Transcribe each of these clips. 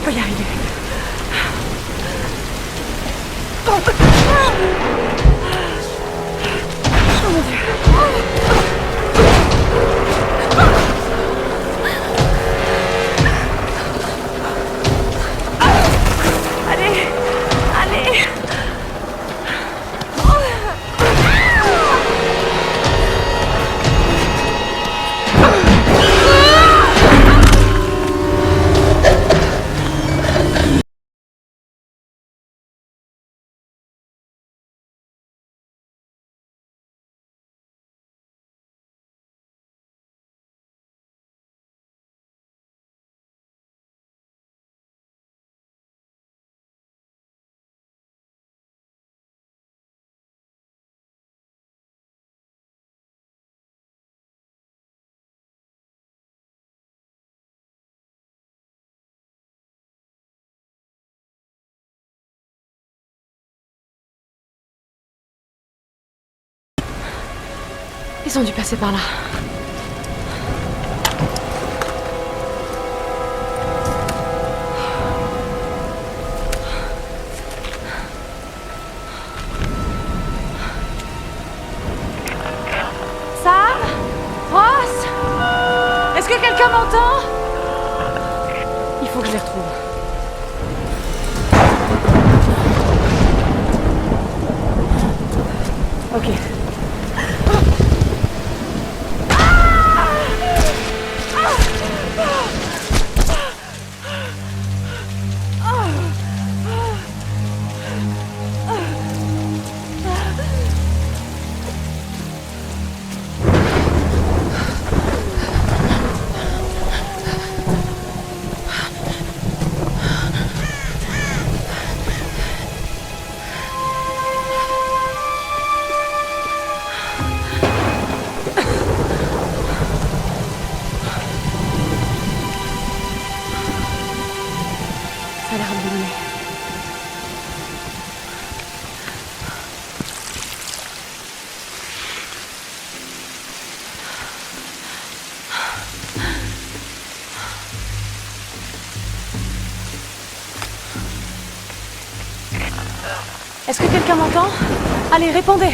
peux y arriver. Oh mon Dieu. Allez, allez. Ils ont dû passer par là. Sam? Ross? Est-ce que quelqu'un m'entend? Il faut que je les retrouve. Ok. Ça a l'air abandonné. Est-ce que quelqu'un m'entend? Allez, répondez!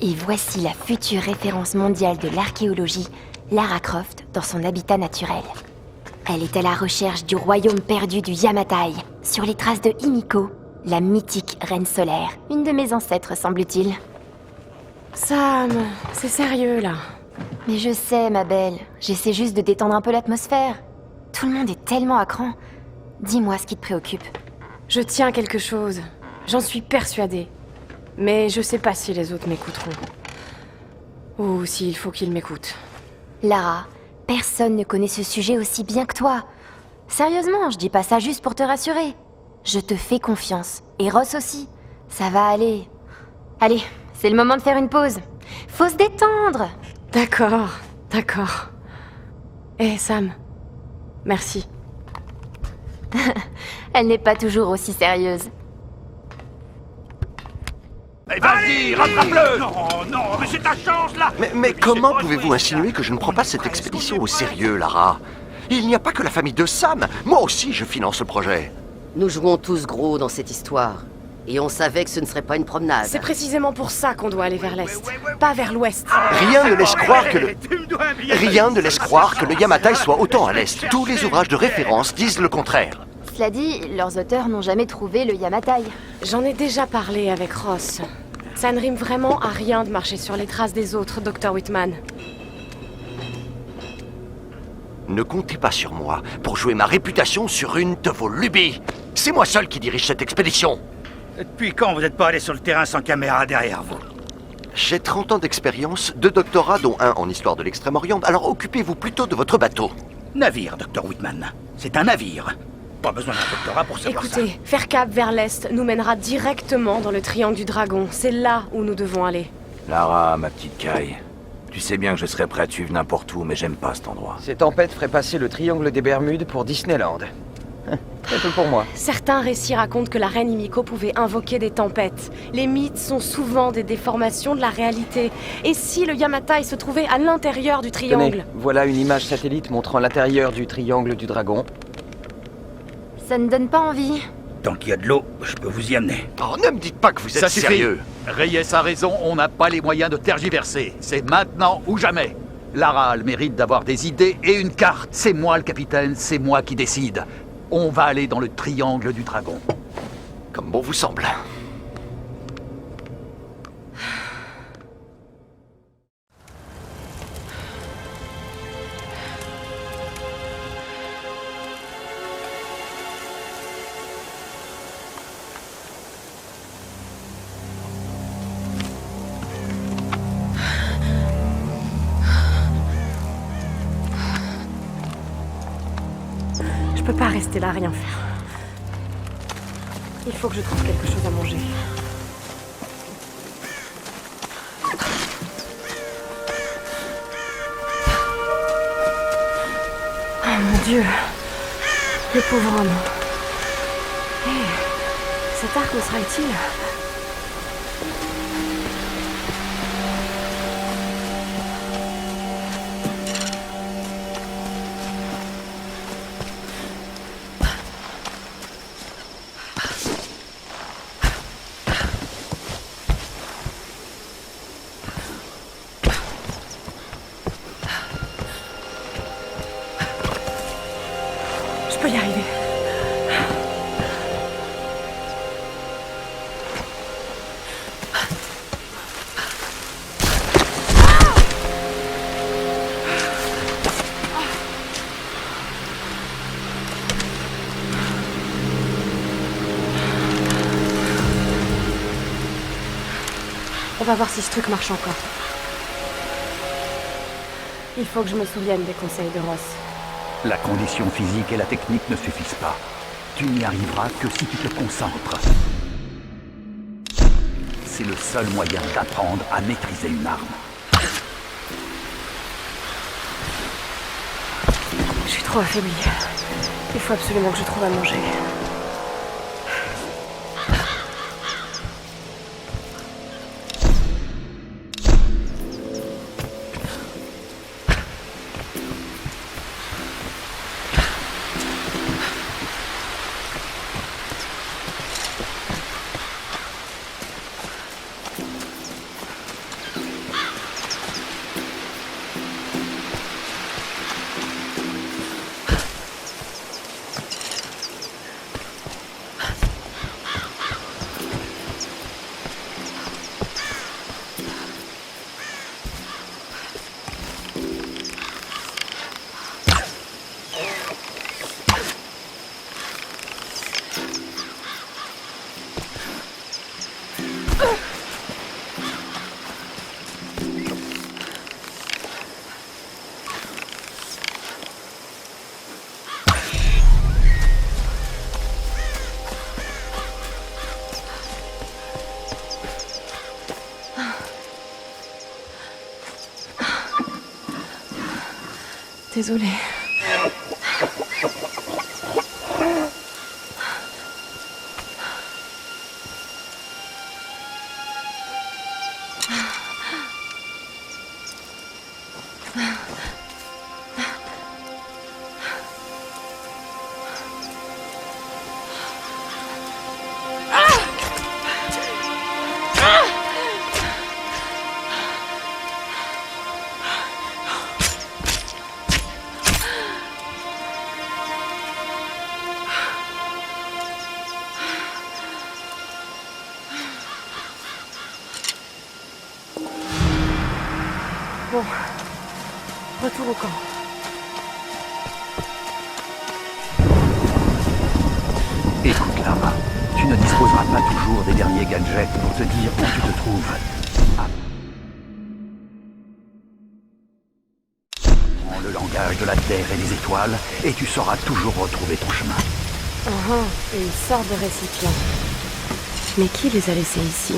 Et voici la future référence mondiale de l'archéologie, Lara Croft, dans son habitat naturel. Elle est à la recherche du royaume perdu du Yamatai, sur les traces de Himiko, la mythique reine solaire, une de mes ancêtres semble-t-il. Sam, c'est sérieux là. Mais je sais, ma belle, j'essaie juste de détendre un peu l'atmosphère. Tout le monde est tellement à cran. Dis-moi ce qui te préoccupe. Je tiens quelque chose. J'en suis persuadée. Mais je sais pas si les autres m'écouteront. Ou s'il faut qu'ils m'écoutent. Lara, personne ne connaît ce sujet aussi bien que toi. Sérieusement, je dis pas ça juste pour te rassurer. Je te fais confiance. Et Ross aussi. Ça va aller. Allez, c'est le moment de faire une pause. Faut se détendre. D'accord, d'accord. Eh Sam, merci. Elle n'est pas toujours aussi sérieuse. Vas-y, rattrape-le! Non, non, mais c'est ta chance, là! Mais comment pouvez-vous insinuer que je ne prends pas cette expédition au sérieux, Lara? Il n'y a pas que la famille de Sam. Moi aussi, je finance le projet. Nous jouons tous gros dans cette histoire. Et on savait que ce ne serait pas une promenade. C'est précisément pour ça qu'on doit aller vers l'est, pas vers l'ouest. Rien ne laisse croire que le Yamatai soit autant à l'est. Tous les ouvrages de référence disent le contraire. Cela dit, leurs auteurs n'ont jamais trouvé le Yamatai. J'en ai déjà parlé avec Ross. Ça ne rime vraiment à rien de marcher sur les traces des autres, Dr. Whitman. Ne comptez pas sur moi pour jouer ma réputation sur une de vos lubies. C'est moi seul qui dirige cette expédition. Depuis quand vous n'êtes pas allé sur le terrain sans caméra derrière vous? J'ai 30 ans d'expérience, 2 doctorats dont un en histoire de l'Extrême-Orient, alors occupez-vous plutôt de votre bateau. Navire, Dr. Whitman. C'est un navire. Pas besoin d'un doctorat pour savoir ça. Écoutez, faire cap vers l'est nous mènera directement dans le triangle du dragon. C'est là où nous devons aller. Lara, ma petite Kai, tu sais bien que je serais prêt à te suivre n'importe où, mais j'aime pas cet endroit. Ces tempêtes feraient passer le triangle des Bermudes pour Disneyland. Très peu pour moi. Certains récits racontent que la reine Himiko pouvait invoquer des tempêtes. Les mythes sont souvent des déformations de la réalité. Et si le Yamatai se trouvait à l'intérieur du triangle? Tenez, voilà une image satellite montrant l'intérieur du triangle du dragon. Ça ne donne pas envie. Tant qu'il y a de l'eau, je peux vous y amener. Oh, ne me dites pas que vous êtes Ça suffit. sérieux. Reyes a raison, on n'a pas les moyens de tergiverser. C'est maintenant ou jamais. Lara a le mérite d'avoir des idées et une carte. C'est moi le capitaine, c'est moi qui décide. On va aller dans le triangle du dragon. Comme bon vous semble. Je peux pas rester là à rien faire. Il faut que je trouve quelque chose à manger. Oh mon Dieu! Le pauvre homme. Hé, cet arc me sera utile. Je peux y arriver. On va voir si ce truc marche encore. Il faut que je me souvienne des conseils de Ross. La condition physique et la technique ne suffisent pas. Tu n'y arriveras que si tu te concentres. C'est le seul moyen d'apprendre à maîtriser une arme. Je suis trop affaiblie. Il faut absolument que je trouve à manger. Désolée. Bon. Retour au camp. Écoute, Lara, tu ne disposeras pas toujours des derniers gadgets pour te dire où tu te trouves. Prends le langage de la Terre et des étoiles, et tu sauras toujours retrouver ton chemin. Une sorte de récipient. Mais qui les a laissés ici?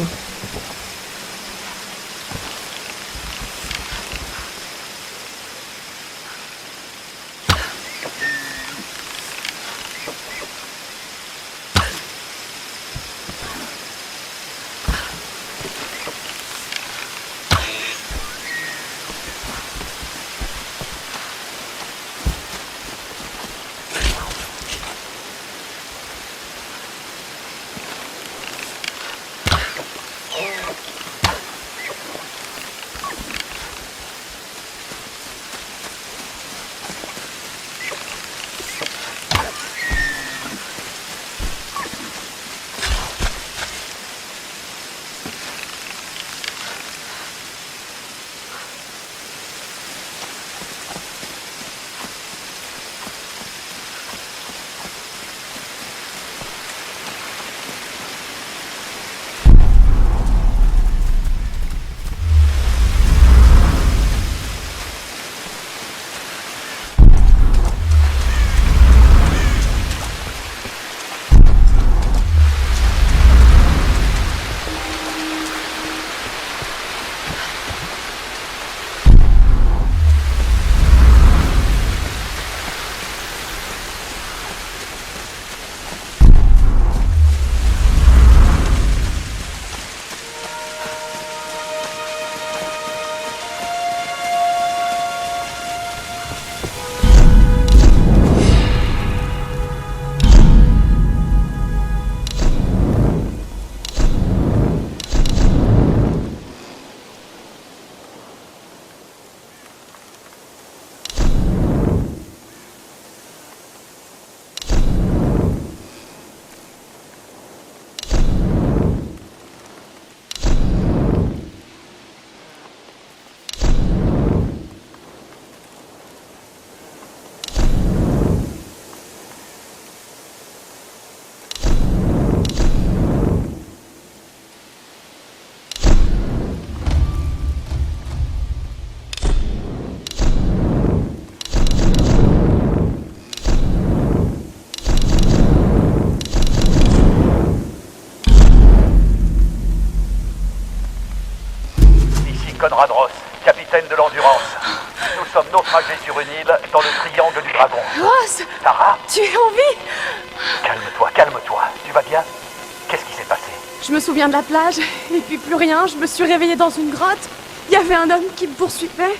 Conrad Ross, capitaine de l'Endurance. Nous sommes naufragés sur une île dans le triangle du dragon. Ross! Lara, Tu es en vie? calme-toi, calme-toi. Tu vas bien? Qu'est-ce qui s'est passé? Je me souviens de la plage, et puis plus rien. Je me suis réveillée dans une grotte. Il y avait un homme qui me poursuivait,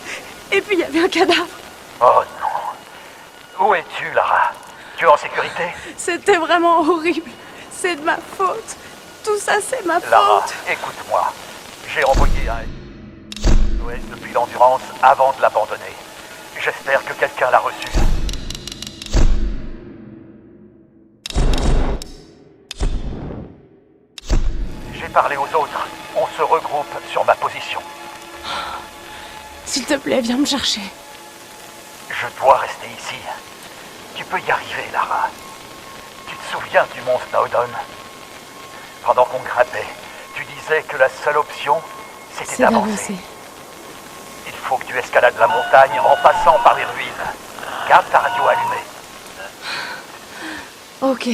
et puis il y avait un cadavre. Oh non. Où es-tu, Lara? Tu es en sécurité? C'était vraiment horrible. C'est de ma faute. Tout ça, c'est ma Lara, faute. écoute-moi. J'ai envoyé un SOS depuis l'Endurance avant de l'abandonner. J'espère que quelqu'un l'a reçu. J'ai parlé aux autres. On se regroupe sur ma position. S'il te plaît, viens me chercher. Je dois rester ici. Tu peux y arriver, Lara. Tu te souviens du mont Snowdon? Pendant qu'on grimpait, tu disais que la seule option, c'était C'est d'avancer. d'avancer. Il faut que tu escalades la montagne en passant par les ruines. Garde ta radio allumée. Ok.